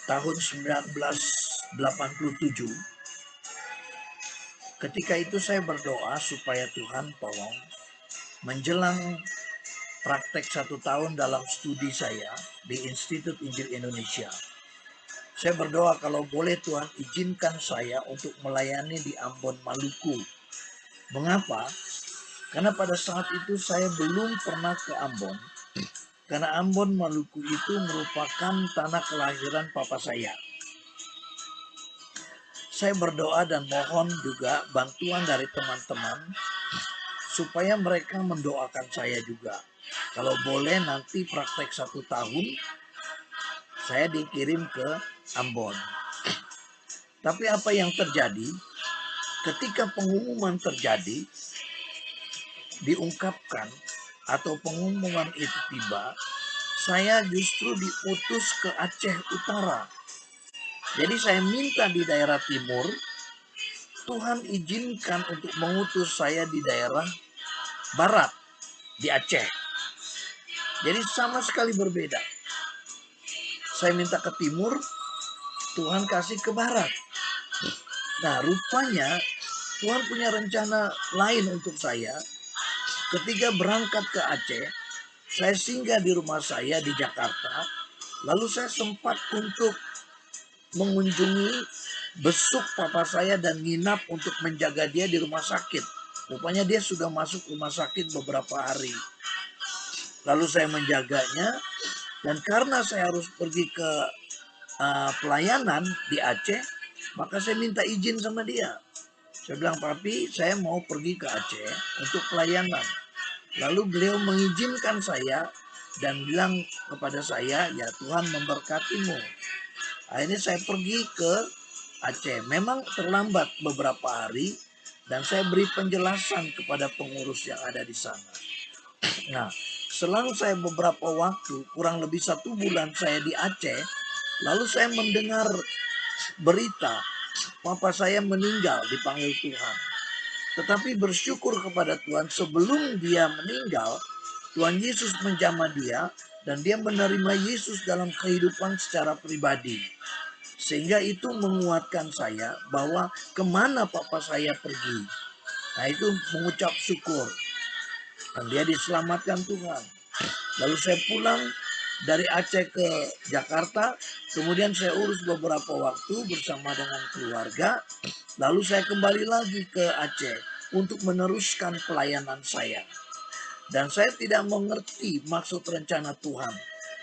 tahun 1987. Ketika itu saya berdoa supaya Tuhan tolong menjelang praktek 1 tahun dalam studi saya di Institut Injil Indonesia. Saya berdoa kalau boleh Tuhan izinkan saya untuk melayani di Ambon, Maluku. Mengapa? Karena pada saat itu saya belum pernah ke Ambon. Karena Ambon, Maluku itu merupakan tanah kelahiran papa saya. Saya berdoa dan mohon juga bantuan dari teman-teman supaya mereka mendoakan saya juga. Kalau boleh nanti praktek 1 tahun saya dikirim ke Ambon. Tapi apa yang terjadi? Ketika pengumuman terjadi, diungkapkan atau pengumuman itu tiba, saya justru diutus ke Aceh Utara. Jadi saya minta di daerah timur, Tuhan izinkan untuk mengutus saya di daerah barat, di Aceh. Jadi sama sekali berbeda. Saya minta ke timur, Tuhan kasih ke barat. Nah, rupanya Tuhan punya rencana lain untuk saya. Ketika berangkat ke Aceh, saya singgah di rumah saya di Jakarta. Lalu saya sempat untuk mengunjungi, besuk papa saya dan nginap untuk menjaga dia di rumah sakit. Rupanya dia sudah masuk rumah sakit beberapa hari. Lalu saya menjaganya, dan karena saya harus pergi ke pelayanan di Aceh, maka saya minta izin sama dia. Saya bilang, papi, saya mau pergi ke Aceh untuk pelayanan. Lalu beliau mengizinkan saya dan bilang kepada saya, ya Tuhan memberkatimu. Akhirnya saya pergi ke Aceh. Memang terlambat beberapa hari dan saya beri penjelasan kepada pengurus yang ada di sana. Nah, selang saya beberapa waktu, kurang lebih 1 bulan saya di Aceh, lalu saya mendengar berita papa saya meninggal dipanggil Tuhan. Tetapi bersyukur kepada Tuhan, sebelum dia meninggal, Tuhan Yesus menjamah dia dan dia menerima Yesus dalam kehidupan secara pribadi. Sehingga itu menguatkan saya bahwa kemana papa saya pergi. Nah, itu mengucap syukur. Dan dia diselamatkan Tuhan. Lalu saya pulang dari Aceh ke Jakarta. Kemudian saya urus beberapa waktu bersama dengan keluarga. Lalu saya kembali lagi ke Aceh untuk meneruskan pelayanan saya. Dan saya tidak mengerti maksud rencana Tuhan.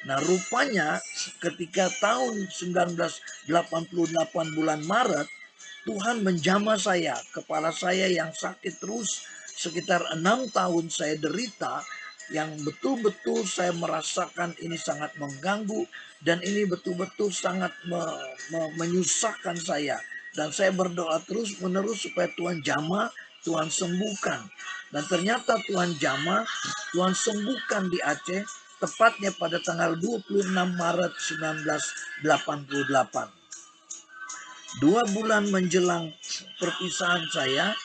Nah, rupanya ketika tahun 1988 bulan Maret, Tuhan menjamah saya, kepala saya yang sakit terus sekitar 6 tahun saya derita, yang betul-betul saya merasakan ini sangat mengganggu dan ini betul-betul sangat menyusahkan saya. Dan saya berdoa terus menerus supaya Tuhan jamah, Tuhan sembuhkan. Dan ternyata Tuhan jamah, Tuhan sembuhkan di Aceh, tepatnya pada tanggal 26 Maret 1988. 2 bulan menjelang perpisahan saya,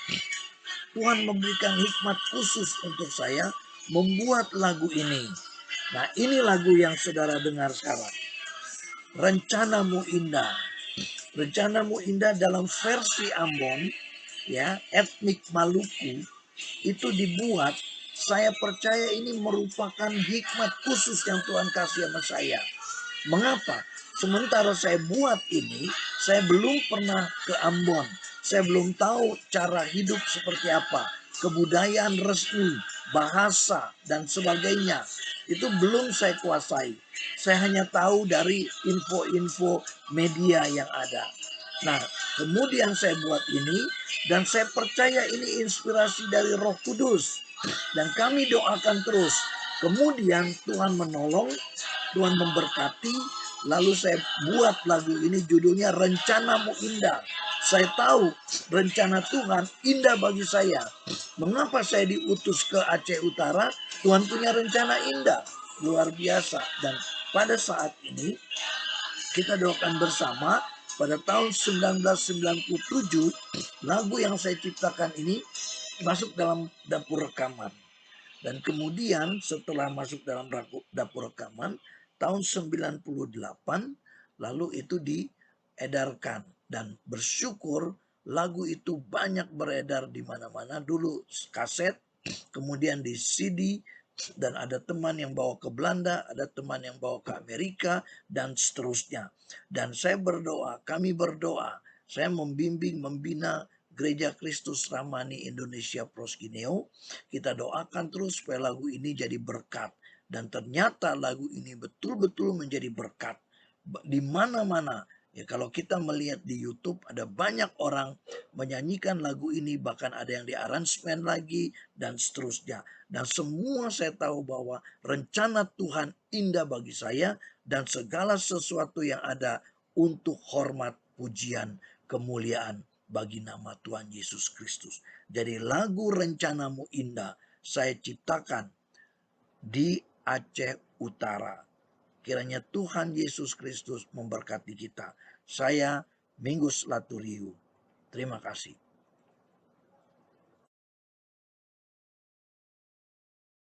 Tuhan memberikan hikmat khusus untuk saya membuat lagu ini. Nah, ini lagu yang saudara dengar sekarang. Rencanamu Indah. Rencanamu Indah dalam versi Ambon, ya, etnik Maluku, itu dibuat, saya percaya ini merupakan hikmat khusus yang Tuhan kasih sama saya. Mengapa? Sementara saya buat ini, saya belum pernah ke Ambon. Saya belum tahu cara hidup seperti apa, kebudayaan resmi, bahasa, dan sebagainya. Itu belum saya kuasai. Saya hanya tahu dari info-info media yang ada. Nah, kemudian saya buat ini, dan saya percaya ini inspirasi dari Roh Kudus. Dan kami doakan terus. Kemudian Tuhan menolong, Tuhan memberkati. Lalu saya buat lagu ini, judulnya Rencanamu Indah. Saya tahu rencana Tuhan indah bagi saya. Mengapa saya diutus ke Aceh Utara? Tuhan punya rencana indah, luar biasa. Dan pada saat ini kita doakan bersama. Pada tahun 1997, lagu yang saya ciptakan ini masuk dalam dapur rekaman. Dan kemudian setelah masuk dalam dapur rekaman, tahun 98, lalu itu diedarkan. Dan bersyukur lagu itu banyak beredar di mana-mana. Dulu kaset, kemudian di CD, dan ada teman yang bawa ke Belanda, ada teman yang bawa ke Amerika, dan seterusnya. Dan saya berdoa, kami berdoa, saya membimbing, membina Gereja Kristus Ramani Indonesia Proskineo. Kita doakan terus supaya lagu ini jadi berkat. Dan ternyata lagu ini betul-betul menjadi berkat. Di mana-mana. Ya, kalau kita melihat di YouTube ada banyak orang menyanyikan lagu ini, bahkan ada yang diaransemen lagi dan seterusnya. Dan semua saya tahu bahwa rencana Tuhan indah bagi saya dan segala sesuatu yang ada untuk hormat, pujian, kemuliaan bagi nama Tuhan Yesus Kristus. Jadi lagu Rencanamu Indah saya ciptakan di Aceh Utara. Kiranya Tuhan Yesus Kristus memberkati kita. Saya Mingus Laturiu. Terima kasih.